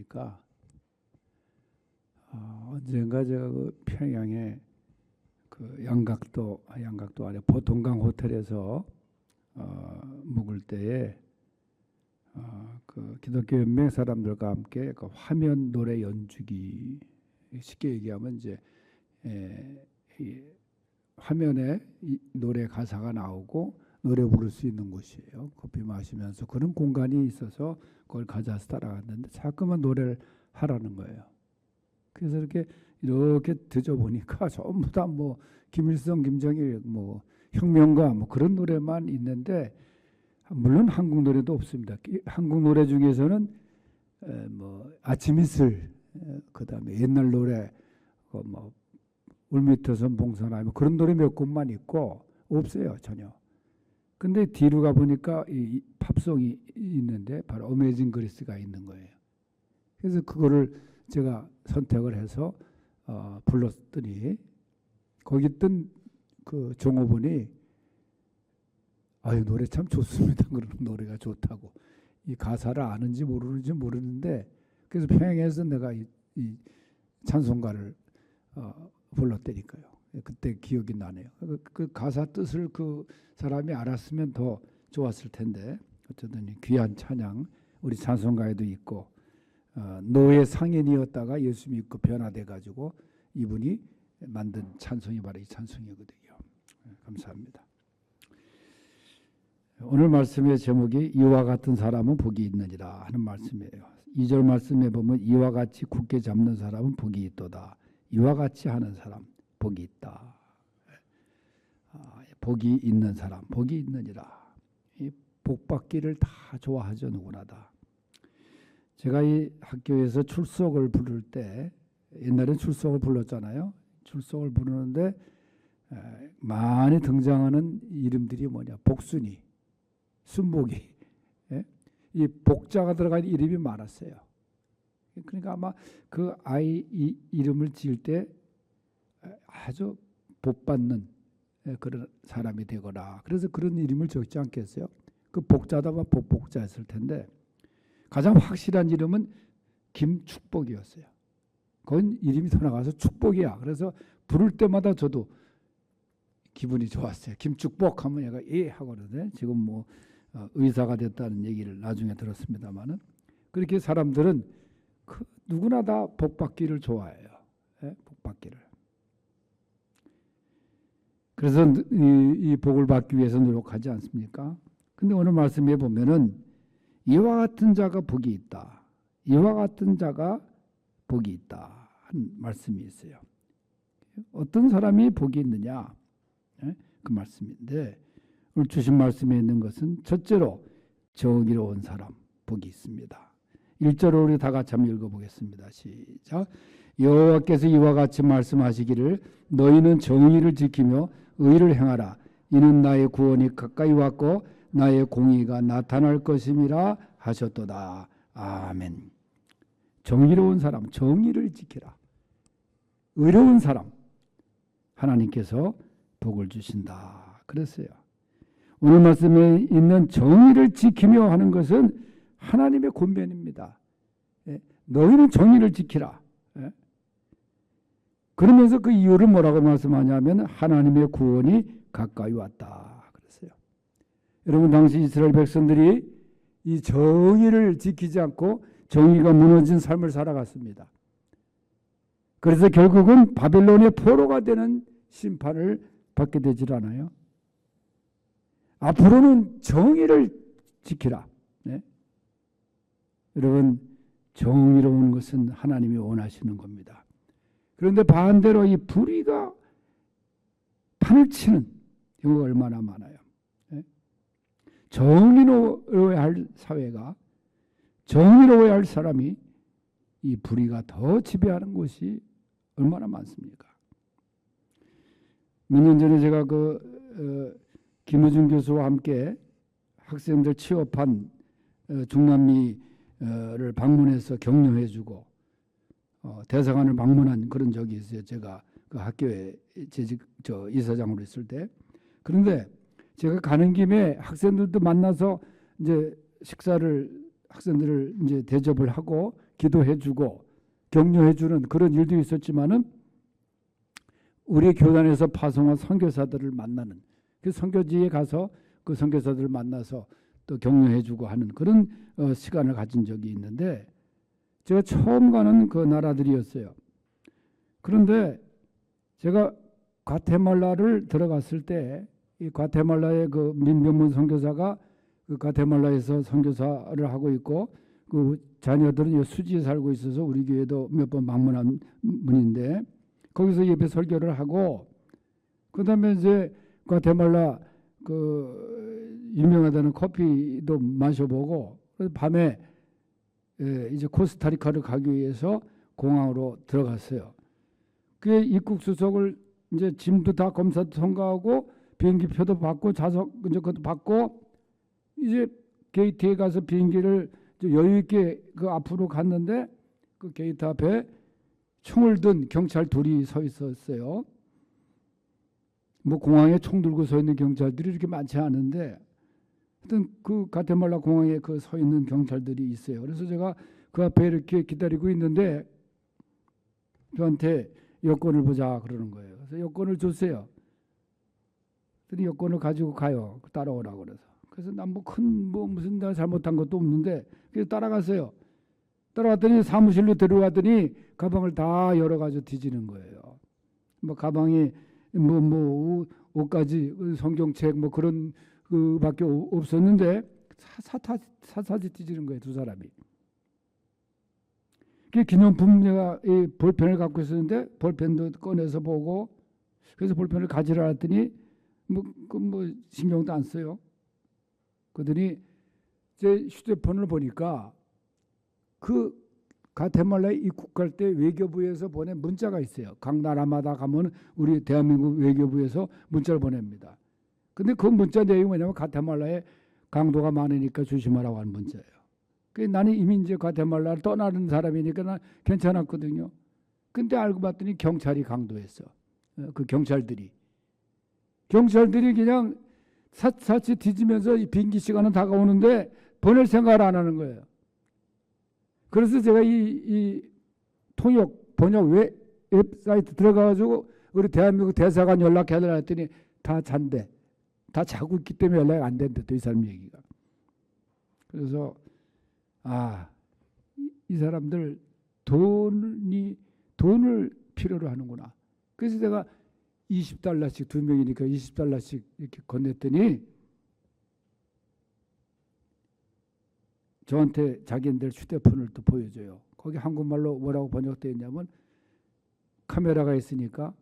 보니까 언젠가 제가 그 평양에 그 양각도 아니라 보통강 호텔에서 묵을 때에 그 기독교 연맹 사람들과 함께 그 화면 노래 연주기, 쉽게 얘기하면 이제 이 화면에 이 노래 가사가 나오고 노래 부를 수 있는 곳이에요. 커피 마시면서 그런 공간이 있어서 그걸 가져와서 따라갔는데 자꾸만 노래를 하라는 거예요. 그래서 이렇게 드셔보니까 전부 다 뭐 김일성, 김정일, 뭐 혁명가 뭐 그런 노래만 있는데, 물론 한국 노래도 없습니다. 한국 노래 중에서는 뭐 아침 이슬, 그다음에 옛날 노래 뭐 울미터선 봉선화 뭐 그런 노래 몇 곡만 있고 없어요 전혀. 근데 뒤로 가 보니까 이 팝송이 있는데 바로 어메이징 그리스가 있는 거예요. 그래서 그거를 제가 선택을 해서 불렀더니 거기 있던 그 종업원이 아유 노래 참 좋습니다. 그러는 노래가 좋다고. 이 가사를 아는지 모르는지 모르는데 그래서 평양에서 내가 이 찬송가를 불렀다니까요. 그때 기억이 나네요. 그 가사 뜻을 그 사람이 알았으면 더 좋았을 텐데 어쨌든 귀한 찬양 우리 찬송가에도 있고 노예 상인이었다가 예수 믿고 변화돼 가지고 이분이 만든 찬송이 바로 이 찬송이거든요. 감사합니다. 오늘 말씀의 제목이 이와 같은 사람은 복이 있느니라 하는 말씀이에요. 2절 말씀에 보면 이와 같이 굳게 잡는 사람은 복이 있도다. 이와 같이 하는 사람 복이 있다. 복이 있는 사람 복이 있느니라. 이 복받기를 다 좋아하죠. 누구나 다. 제가 이 학교에서 출석을 부를 때 옛날엔 출석을 불렀잖아요. 출석을 부르는데 많이 등장하는 이름들이 뭐냐. 복순이, 순복이, 이 복자가 들어간 이름이 많았어요. 그러니까 아마 그 아이 이름을 지을 때 아주 복받는 그런 사람이 되거나 그래서 그런 이름을 적지 않겠어요. 그 복자다가 복자였을 텐데 가장 확실한 이름은 김축복이었어요. 그건 이름이 더 나가서 축복이야. 그래서 부를 때마다 저도 기분이 좋았어요. 김축복 하면 얘가 예 하거든요. 지금 뭐 의사가 됐다는 얘기를 나중에 들었습니다만은 그렇게 사람들은 누구나 다 복받기를 좋아해요. 복받기를. 그래서 이 복을 받기 위해서 노력하지 않습니까? 근데 오늘 말씀에 보면은 이와 같은 자가 복이 있다. 이와 같은 자가 복이 있다. 한 말씀이 있어요. 어떤 사람이 복이 있느냐? 그 말씀인데 오늘 주신 말씀에 있는 것은 첫째로 정의로운 사람 복이 있습니다. 1절을 우리 다 같이 한번 읽어보겠습니다. 시작. 여호와께서 이와 같이 말씀하시기를 너희는 정의를 지키며 의를 행하라. 이는 나의 구원이 가까이 왔고 나의 공의가 나타날 것임이라 하셨도다. 아멘. 정의로운 사람, 정의를 지키라. 의로운 사람, 하나님께서 복을 주신다. 그랬어요. 오늘 말씀에 있는 정의를 지키며 하는 것은 하나님의 권면입니다. 너희는 정의를 지키라. 그러면서 그 이유를 뭐라고 말씀하냐면 하나님의 구원이 가까이 왔다. 그랬어요. 여러분 당시 이스라엘 백성들이 이 정의를 지키지 않고 정의가 무너진 삶을 살아갔습니다. 그래서 결국은 바벨론의 포로가 되는 심판을 받게 되질 않아요. 앞으로는 정의를 지키라. 여러분 정의로운 것은 하나님이 원하시는 겁니다. 그런데 반대로 이 불의가 판을 치는 경우가 얼마나 많아요. 정의로워야 할 사회가 정의로워야 할 사람이 이 불의가 더 지배하는 곳이 얼마나 많습니까? 몇 년 전에 제가 김우중 교수와 함께 학생들 취업한 중남미를 방문해서 격려해주고 대사관을 방문한 그런 적이 있어요. 제가 그 학교에 이사장으로 있을 때. 그런데 제가 가는 김에 학생들도 만나서 이제 식사를 학생들을 이제 대접을 하고 기도해주고 격려해주는 그런 일도 있었지만은 우리 교단에서 파송한 선교사들을 만나는 그 선교지에 가서 그 선교사들을 만나서 또 격려해주고 하는 그런 시간을 가진 적이 있는데 제가 처음 가는 그 나라들이었어요. 그런데 제가 과테말라를 들어갔을 때 이 과테말라의 그 민병문 선교사가 그 과테말라에서 선교사를 하고 있고 그 자녀들은 수지에 살고 있어서 우리 교회도 몇 번 방문한 분인데 거기서 예배 설교를 하고 그다음에 이제 과테말라 그 유명하다는 커피도 마셔보고 밤에 이제 코스타리카를 가기 위해서 공항으로 들어갔어요. 그 입국 수속을 이제 짐도 다 검사 통과하고 비행기표도 받고 좌석 이제 그것도 받고 이제 게이트에 가서 비행기를 여유 있게 그 앞으로 갔는데 그 게이트 앞에 총을 든 경찰 둘이 서 있었어요. 뭐 공항에 총 들고 서 있는 경찰들이 이렇게 많지 않은데 하여튼 그 과테말라 공항에 그 서 있는 경찰들이 있어요. 그래서 제가 그 앞에 이렇게 기다리고 있는데 저한테 여권을 보자 그러는 거예요. 그래서 여권을 줬어요. 그랬더니 여권을 가지고 가요. 따라오라고 그래서. 그래서 난 뭐 큰 뭐 무슨 내가 잘못한 것도 없는데 그래서 따라갔어요. 따라갔더니 사무실로 들어가더니 가방을 다 열어가지고 뒤지는 거예요. 뭐 가방이 뭐 옷까지 성경책 뭐 그런 그밖에 없었는데 사사지 뒤지는 거예요. 두 사람이. 그 기념품 내가 이 볼펜을 갖고 있었는데 볼펜도 꺼내서 보고 그래서 볼펜을 가지러 왔더니 뭐 신경도 안 써요. 그러더니 제 휴대폰을 보니까 그 과테말라에 입국할 때 외교부에서 보낸 문자가 있어요. 각 나라마다 가면 우리 대한민국 외교부에서 문자를 보냅니다. 근데 그 문자 내용이 뭐냐면 과테말라에 강도가 많으니까 조심하라고 하는 문자예요. 나는 이미 이제 과테말라를 떠나는 사람이니까 난 괜찮았거든요. 근데 알고 봤더니 경찰이 강도했어. 그 경찰들이 그냥 사치 뒤지면서 이 비행기 시간은 다가오는데 보낼 생각을 안 하는 거예요. 그래서 제가 이 통역 번역 웹사이트 들어가가지고 우리 대한민국 대사관 연락해달라 했더니 다 잔대. 다 자고 있기 때문에 연락이 안 된대. 또 이 사람 얘기가. 그래서 이 사람들 돈을 필요로 하는구나. 그래서 제가 20달러씩 두 명이니까 20달러씩 이렇게 건넸더니 저한테 자기들 휴대폰을 또 보여줘요. 거기 한국말로 뭐라고 번역되어 있냐면 카메라가 있으니까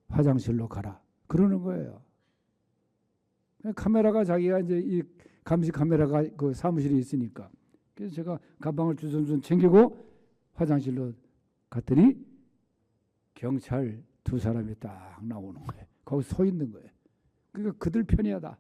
화장실로 가라. 그러는 거예요. 카메라가 자기가 이제 이 감시 카메라가 그 사무실에 있으니까. 그래서 제가 가방을 주섬주섬 챙기고 화장실로 갔더니 경찰 두 사람이 딱 나오는 거예요. 거기 서 있는 거예요. 그러니까 그들 편이야다.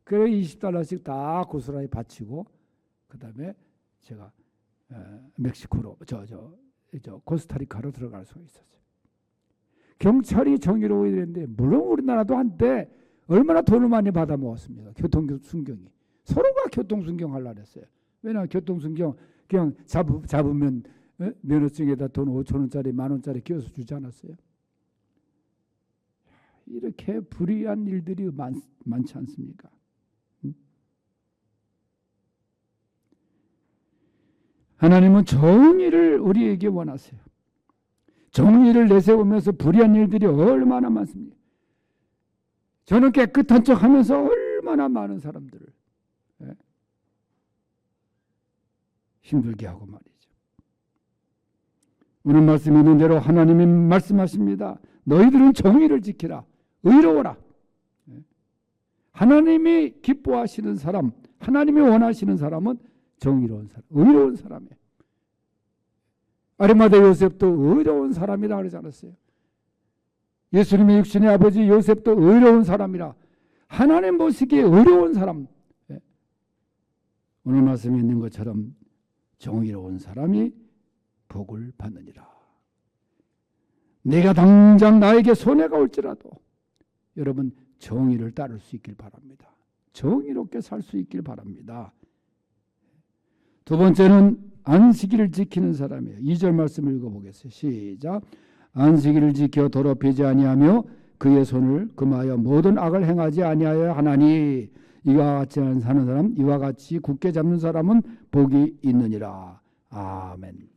그래 20달러씩 다 고스란히 바치고 그 다음에 제가 멕시코로 저 코스타리카로 들어갈 수가 있었어요. 경찰이 정의로워야 되는데 물론 우리나라도 한때 얼마나 돈을 많이 받아 먹었습니다. 교통순경이. 서로가 교통순경 하려고 했어요. 왜냐하면 교통순경 그냥 잡으면 면허증에다 돈 5,000원짜리 10,000원짜리 끼워서 주지 않았어요. 이렇게 불의한 일들이 많지 않습니까? 하나님은 정의를 우리에게 원하세요. 정의를 내세우면서 불의한 일들이 얼마나 많습니까? 저는 깨끗한 척하면서 얼마나 많은 사람들을 힘들게 하고 말이죠. 오늘 말씀 있는 대로 하나님이 말씀하십니다. 너희들은 정의를 지키라. 의로워라. 하나님이 기뻐하시는 사람, 하나님이 원하시는 사람은 정의로운 사람, 의로운 사람이에요. 아리마대 요셉도 의로운 사람이라 그러지 않았어요? 예수님의 육신의 아버지 요셉도 의로운 사람이라. 하나님 보시기에 의로운 사람. 오늘 말씀에 있는 것처럼 정의로운 사람이 복을 받느니라. 내가 당장 나에게 손해가 올지라도 여러분 정의를 따를 수 있길 바랍니다. 정의롭게 살 수 있길 바랍니다. 두 번째는 안식일을 지키는 사람이에요. 2절 말씀 읽어보겠어요. 시작. 안식일을 지켜 더럽히지 아니하며 그의 손을 금하여 모든 악을 행하지 아니하여 하나니 이와 같이 사는 사람, 이와 같이 굳게 잡는 사람은 복이 있느니라. 아멘.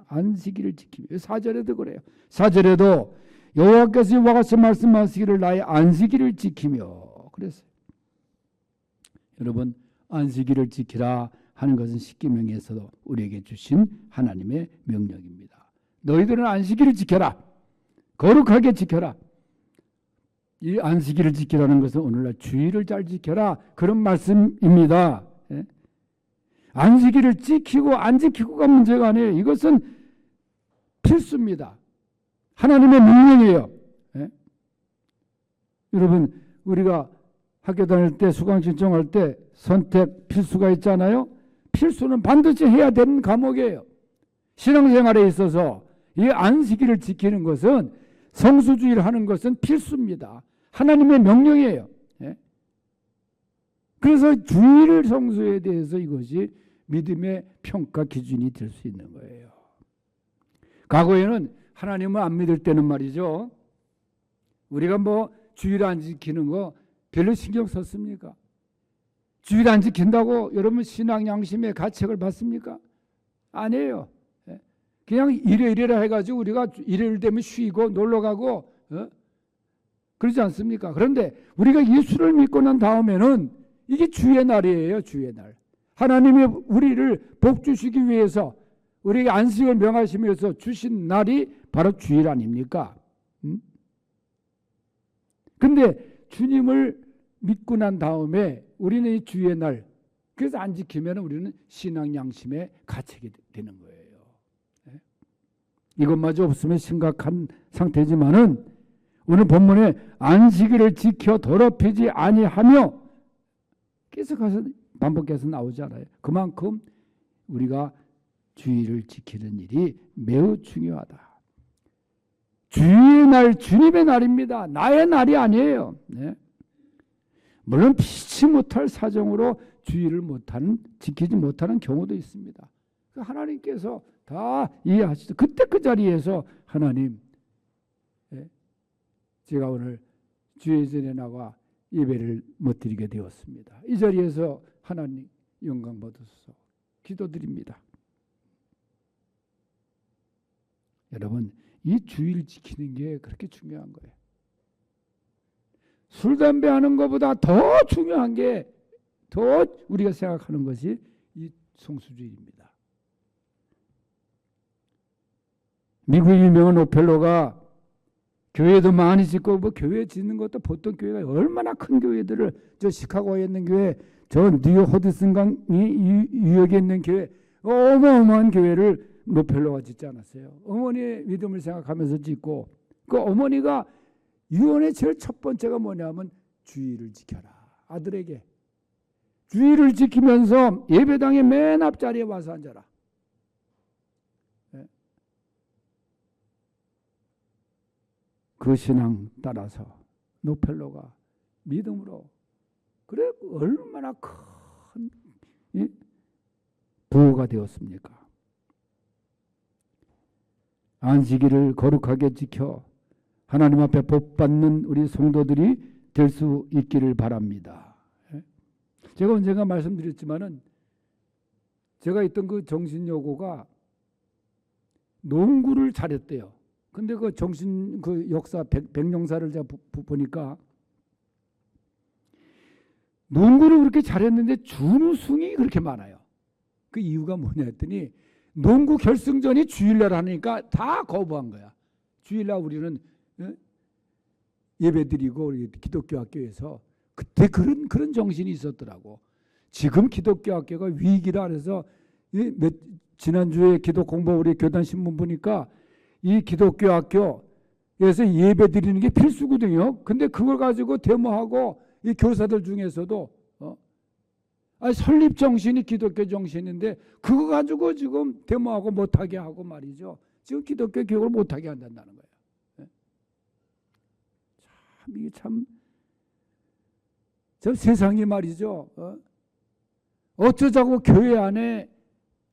안식일을 지키며 4절에도 그래요. 4절에도 여호와께서 이와 같이 말씀하시기를 나의 안식일을 지키며 그랬어요. 여러분, 안식일을 지키라 하는 것은 십계명에서도 우리에게 주신 하나님의 명령입니다. 너희들은 안식일을 지켜라. 거룩하게 지켜라. 이 안식일을 지키라는 것은 오늘날 주일을 잘 지켜라 그런 말씀입니다. 안식일을 지키고 안 지키고가 문제가 아니에요. 이것은 필수입니다. 하나님의 명령이에요. 여러분, 우리가 학교 다닐 때 수강 신청할 때 선택 필수가 있잖아요. 필수는 반드시 해야 되는 과목이에요. 신앙생활에 있어서 이 안식일을 지키는 것은, 성수주의를 하는 것은 필수입니다. 하나님의 명령이에요. 그래서 주일 성수에 대해서 이것이 믿음의 평가 기준이 될 수 있는 거예요. 과거에는 하나님을 안 믿을 때는 말이죠, 우리가 뭐 주일 안 지키는 거 별로 신경 썼습니까? 주일 안 지킨다고 여러분 신앙 양심의 가책을 받습니까? 아니에요. 그냥 이래이래라 해가지고 우리가 일요일 되면 쉬고 놀러 가고 그러지 않습니까? 그런데 우리가 예수를 믿고 난 다음에는 이게 주의 날이에요. 주의 날. 하나님이 우리를 복 주시기 위해서 우리에게 안식을 명하시면서 주신 날이 바로 주일 아닙니까? 근데 주님을 믿고 난 다음에 우리는 이 주의 날, 그래서 안 지키면 우리는 신앙 양심의 가책이 되는 거예요. 이것마저 없으면 심각한 상태지만은 오늘 본문에 안식일을 지켜 더럽히지 아니하며 계속해서 반복해서 나오잖아요. 그만큼 우리가 주일을 지키는 일이 매우 중요하다. 주일의 날, 주님의 날입니다. 나의 날이 아니에요. 물론 피치 못할 사정으로 주일을 지키지 못하는 경우도 있습니다. 하나님께서 다 이해하시죠. 그때 그 자리에서 하나님, 제가 오늘 주의 전에 나가 예배를 못 드리게 되었습니다. 이 자리에서 하나님 영광 받으소서 기도드립니다. 여러분, 이 주일 지키는 게 그렇게 중요한 거예요. 술, 담배 하는 것보다 더 중요한 게, 더 우리가 생각하는 것이 이 성수주일입니다. 미국의 유명한 오펠로가 교회도 많이 짓고, 뭐 교회 짓는 것도 보통 교회가 얼마나 큰 교회들을, 저 시카고에 있는 교회, 저 뉴욕 허드슨 강이 유역에 있는 교회, 어마어마한 교회를 로펠로가 짓지 않았어요. 어머니의 믿음을 생각하면서 짓고, 그 어머니가 유언의 제일 첫 번째가 뭐냐면 주일을 지켜라. 아들에게 주일을 지키면서 예배당의 맨 앞자리에 와서 앉아라. 그 신앙 따라서 노펠로가 믿음으로, 그래 얼마나 큰 부호가 되었습니까? 안식일을 거룩하게 지켜 하나님 앞에 복 받는 우리 성도들이 될 수 있기를 바랍니다. 제가 언젠가 말씀드렸지만은, 제가 있던 그 정신여고가 농구를 잘했대요. 근데 그 그 역사 백령사를 제가 보니까 농구를 그렇게 잘했는데 준우승이 그렇게 많아요. 그 이유가 뭐냐 했더니, 농구 결승전이 주일날 하니까 다 거부한 거야. 주일날 우리는 예배드리고 우리 기독교 학교에서 그때 그런 정신이 있었더라고. 지금 기독교 학교가 위기라 해서 지난주에 기도 공부 우리 교단 신문 보니까 이 기독교 학교에서 예배드리는 게 필수거든요. 근데 그걸 가지고 데모하고 이 교사들 중에서도 설립 정신이 기독교 정신인데 그거 가지고 지금 데모하고 못하게 하고 말이죠. 지금 기독교 교육을 못하게 한다는 거예요. 이게 저 세상이 말이죠. 어쩌자고 교회 안에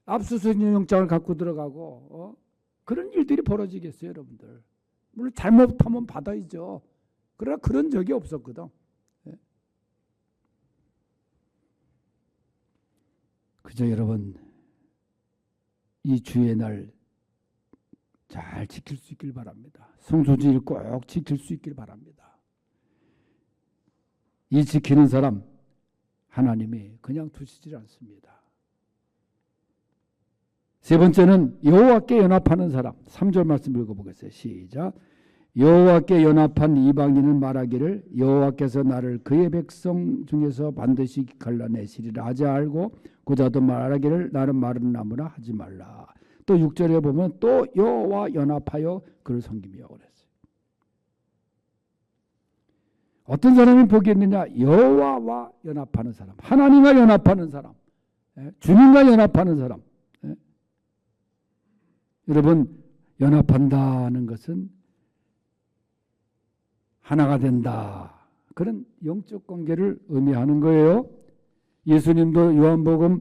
압수수색 영장을 갖고 들어가고 그런 일들이 벌어지겠어요, 여러분들. 물론 잘못하면 받아야죠. 그러나 그런 적이 없었거든. 그저 여러분 이 주의 날 잘 지킬 수 있길 바랍니다. 성수주의를 꼭 지킬 수 있길 바랍니다. 이 지키는 사람 하나님이 그냥 두시질 않습니다. 세 번째는 여호와께 연합하는 사람. 3절 말씀 읽어보겠어요. 시작. 여호와께 연합한 이방인은 말하기를 여호와께서 나를 그의 백성 중에서 반드시 갈라내시리라 하지 알고 고자도 말하기를 나는 마른 나무라 하지 말라. 또 6절에 보면 또 여호와 연합하여 그를 섬기며 그랬어요. 어떤 사람이 보겠느냐? 여호와와 연합하는 사람, 하나님과 연합하는 사람, 주님과 연합하는 사람. 여러분, 연합한다는 것은 하나가 된다. 그런 영적 관계를 의미하는 거예요. 예수님도 요한복음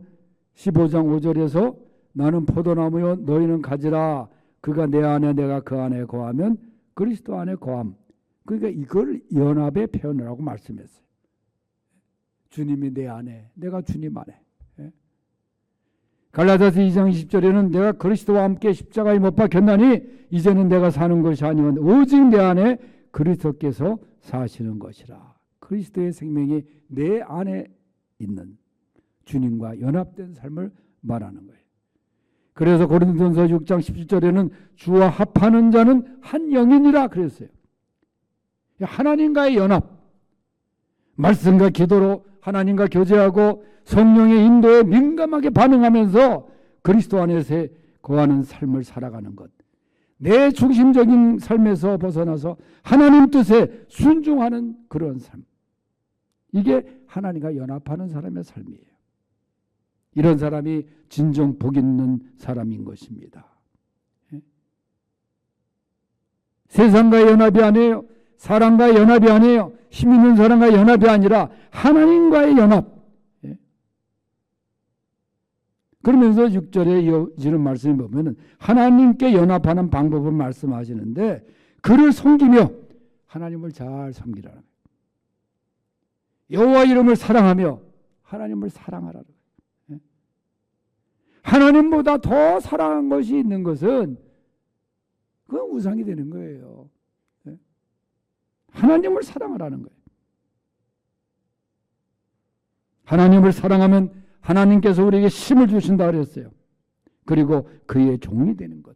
15장 5절에서 나는 포도나무요 너희는 가지라. 그가 내 안에 내가 그 안에 거하면 그리스도 안에 거함. 그러니까 이걸 연합의 표현을 하고 말씀했어요. 주님이 내 안에, 내가 주님 안에. 갈라디아서 2장 20절에는 내가 그리스도와 함께 십자가에 못 박혔나니 이제는 내가 사는 것이 아니면 오직 내 안에 그리스도께서 사시는 것이라. 그리스도의 생명이 내 안에 있는 주님과 연합된 삶을 말하는 거예요. 그래서 고린도전서 6장 17절에는 주와 합하는 자는 한 영이니라 그랬어요. 하나님과의 연합, 말씀과 기도로 하나님과 교제하고 성령의 인도에 민감하게 반응하면서 그리스도 안에서 거하는 삶을 살아가는 것. 내 중심적인 삶에서 벗어나서 하나님 뜻에 순종하는 그런 삶. 이게 하나님과 연합하는 사람의 삶이에요. 이런 사람이 진정 복 있는 사람인 것입니다. 세상과 연합이 아니에요. 사람과 연합이 아니에요. 힘 있는 사람과 연합이 아니라 하나님과의 연합. 그러면서 6절에 이어지는 말씀을 보면 하나님께 연합하는 방법을 말씀하시는데 그를 섬기며 하나님을 잘 섬기라는 거예요. 여호와 이름을 사랑하며 하나님을 사랑하라는 거예요. 하나님보다 더 사랑한 것이 있는 것은 그건 우상이 되는 거예요. 하나님을 사랑하라는 거예요. 하나님을 사랑하면 하나님께서 우리에게 힘을 주신다 그랬어요. 그리고 그의 종이 되는 것.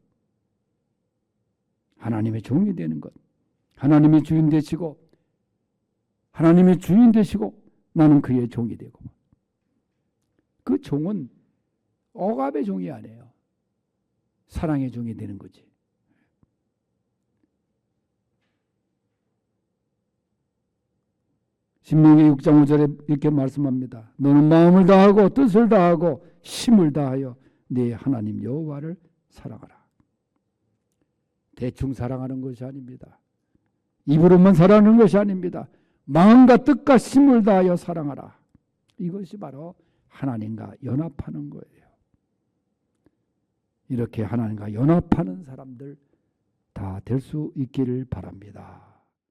하나님의 종이 되는 것. 하나님이 주인 되시고 하나님이 주인 되시고 나는 그의 종이 되고. 그 종은 억압의 종이 아니에요. 사랑의 종이 되는 거지. 신명기 6장 5절에 이렇게 말씀합니다. 너는 마음을 다하고 뜻을 다하고 힘을 다하여 네 하나님 여호와를 사랑하라. 대충 사랑하는 것이 아닙니다. 입으로만 사랑하는 것이 아닙니다. 마음과 뜻과 힘을 다하여 사랑하라. 이것이 바로 하나님과 연합하는 거예요. 이렇게 하나님과 연합하는 사람들 다 될 수 있기를 바랍니다.